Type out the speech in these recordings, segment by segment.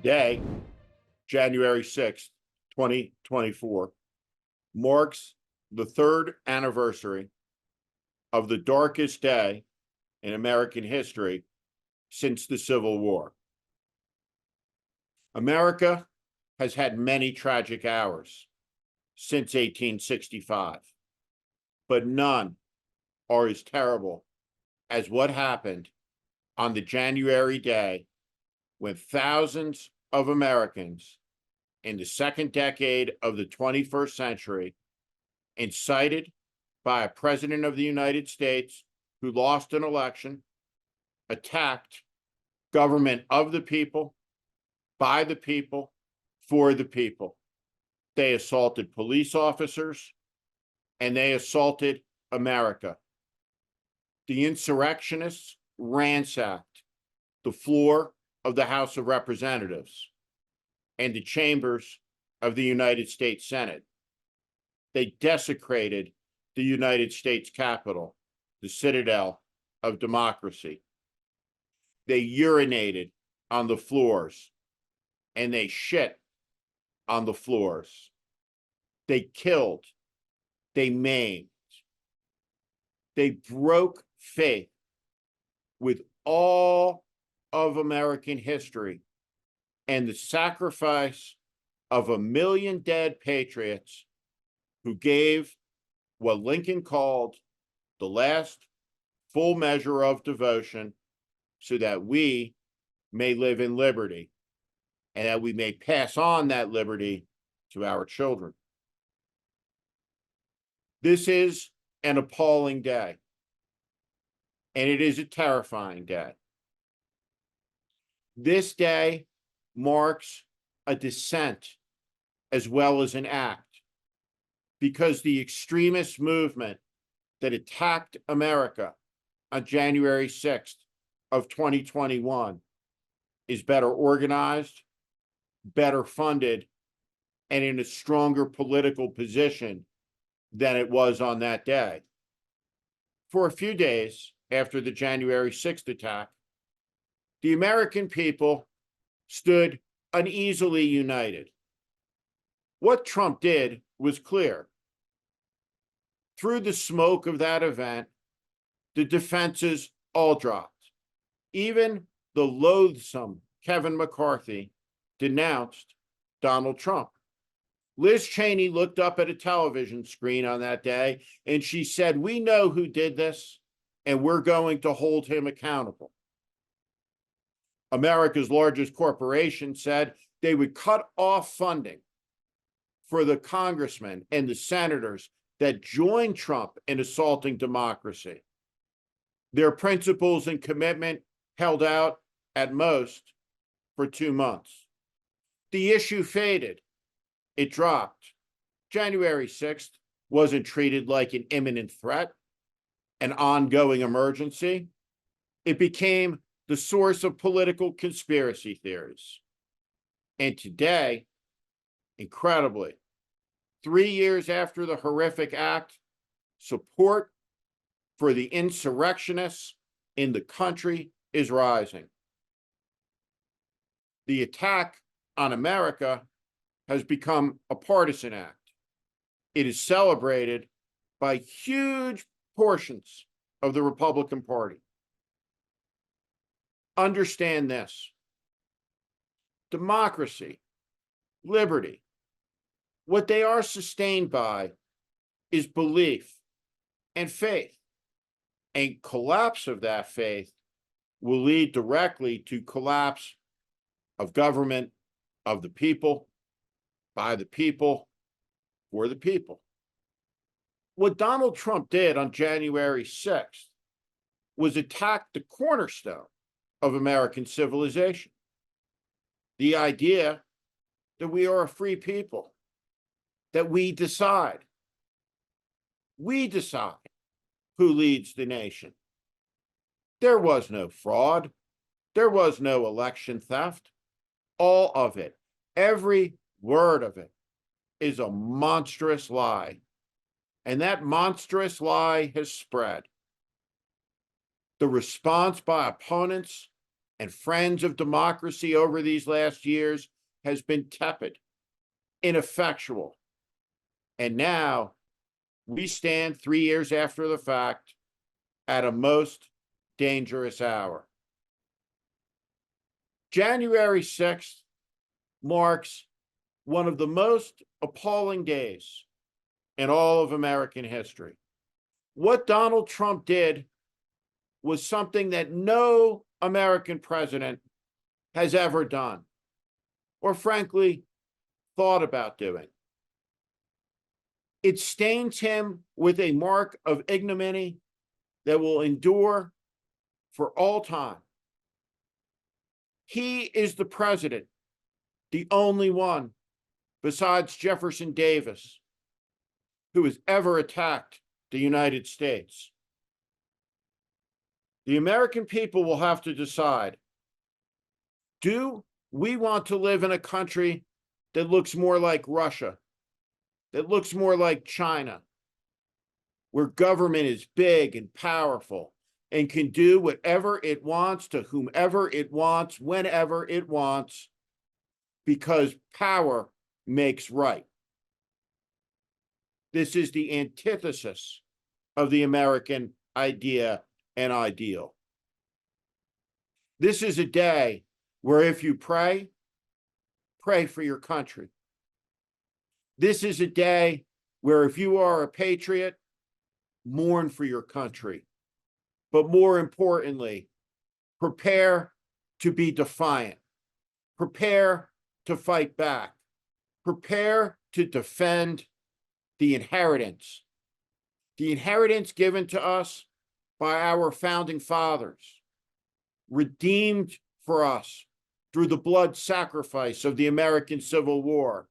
Today, January 6th, 2024, marks the third anniversary of the darkest day in American history since the Civil War. America has had many tragic hours since 1865, but none are as terrible as what happened on the January day when thousands of Americans in the second decade of the 21st century, incited by a president of the United States who lost an election, attacked government of the people, by the people, for the people. They assaulted police officers and they assaulted America. The insurrectionists ransacked the floor of the House of Representatives and the chambers of the United States Senate. They desecrated the United States Capitol, the citadel of democracy. They urinated on the floors and they shit on the floors. They killed, they maimed, they broke faith with all of American history and the sacrifice of 1 million dead patriots who gave what Lincoln called the last full measure of devotion so that we may live in liberty and that we may pass on that liberty to our children. This is an appalling day, and it is a terrifying day. This day marks a descent as well as an act, because the extremist movement that attacked America on January 6th of 2021 is better organized, better funded, and in a stronger political position than it was on that day. For a few days after the January 6th attack, the American people stood uneasily united. What Trump did was clear. Through the smoke of that event, the defenses all dropped. Even the loathsome Kevin McCarthy denounced Donald Trump. Liz Cheney looked up at a television screen on that day and she said, "We know who did this and we're going to hold him accountable." America's largest corporation said they would cut off funding for the congressmen and the senators that joined Trump in assaulting democracy. Their principles and commitment held out at most for 2 months. The issue faded. It dropped. January 6th wasn't treated like an imminent threat, an ongoing emergency. It became the source of political conspiracy theories. And today, incredibly, 3 years after the horrific act, support for the insurrectionists in the country is rising. The attack on America has become a partisan act. It is celebrated by huge portions of the Republican Party. Understand this: democracy, liberty, what they are sustained by is belief and faith. And collapse of that faith will lead directly to collapse of government, of the people, by the people, for the people. What Donald Trump did on January 6th was attack the cornerstone of American civilization. The idea that we are a free people, that we decide who leads the nation. There was no fraud. There was no election theft. All of it, every word of it, is a monstrous lie. And that monstrous lie has spread. The response by opponents and friends of democracy over these last years has been tepid, ineffectual. And now we stand 3 years after the fact at a most dangerous hour. January 6th marks one of the most appalling days in all of American history. What Donald Trump did was something that no American president has ever done, or frankly, thought about doing. It stains him with a mark of ignominy that will endure for all time. He is the president, the only one besides Jefferson Davis who has ever attacked the United States. The American people will have to decide, do we want to live in a country that looks more like Russia, that looks more like China, where government is big and powerful and can do whatever it wants to whomever it wants, whenever it wants, because power makes right? This is the antithesis of the American idea and ideal. This is a day where if you pray, pray for your country. This is a day where if you are a patriot, mourn for your country. But more importantly, prepare to be defiant. Prepare to fight back. Prepare to defend the inheritance given to us by our founding fathers, redeemed for us through the blood sacrifice of the American Civil War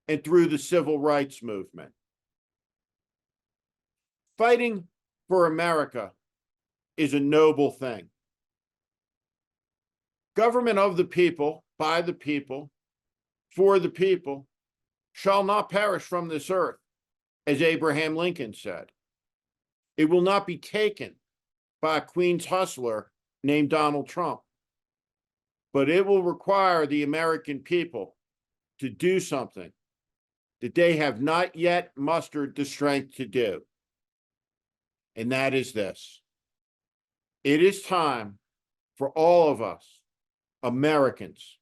and through the Civil Rights Movement. Fighting for America is a noble thing. Government of the people, by the people, for the people, shall not perish from this earth, as Abraham Lincoln said. It will not be taken by a Queens hustler named Donald Trump, but it will require the American people to do something that they have not yet mustered the strength to do. And that is this. It is time for all of us, Americans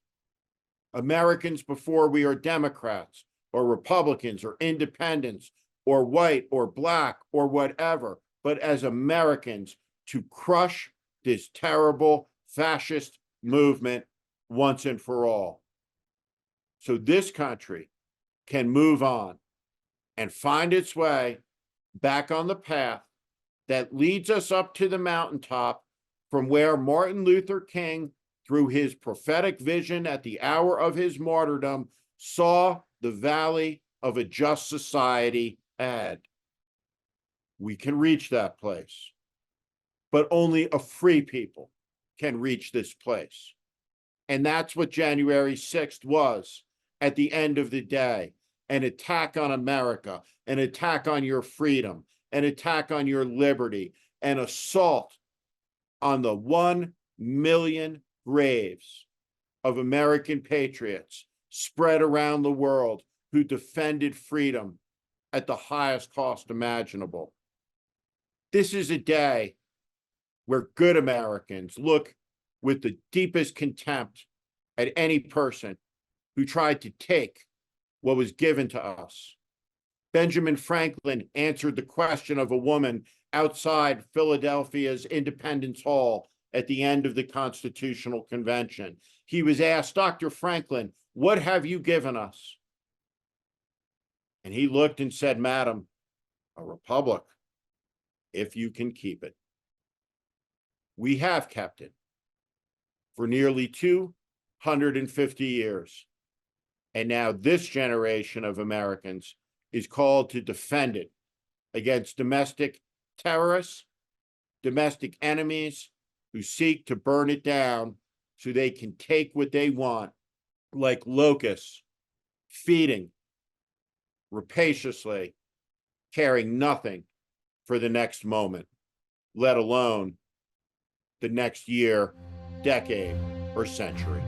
before we are Democrats or Republicans or independents or white or black or whatever, but as Americans, to crush this terrible fascist movement once and for all, so this country can move on and find its way back on the path that leads us up to the mountaintop from where Martin Luther King, through his prophetic vision at the hour of his martyrdom, saw the valley of a just society ahead. We can reach that place, but only a free people can reach this place. And that's what January 6th was at the end of the day: an attack on America, an attack on your freedom, an attack on your liberty, an assault on the 1 million graves of American patriots spread around the world who defended freedom at the highest cost imaginable. This is a day where good Americans look with the deepest contempt at any person who tried to take what was given to us. Benjamin Franklin answered the question of a woman outside Philadelphia's Independence Hall at the end of the Constitutional Convention. He was asked, "Dr. Franklin, what have you given us?" And he looked and said, "Madam, a republic, if you can keep it." We have kept it for nearly 250 years. And now this generation of Americans is called to defend it against domestic terrorists, domestic enemies who seek to burn it down so they can take what they want, like locusts, feeding rapaciously, caring nothing for the next moment, let alone the next year decade, or century.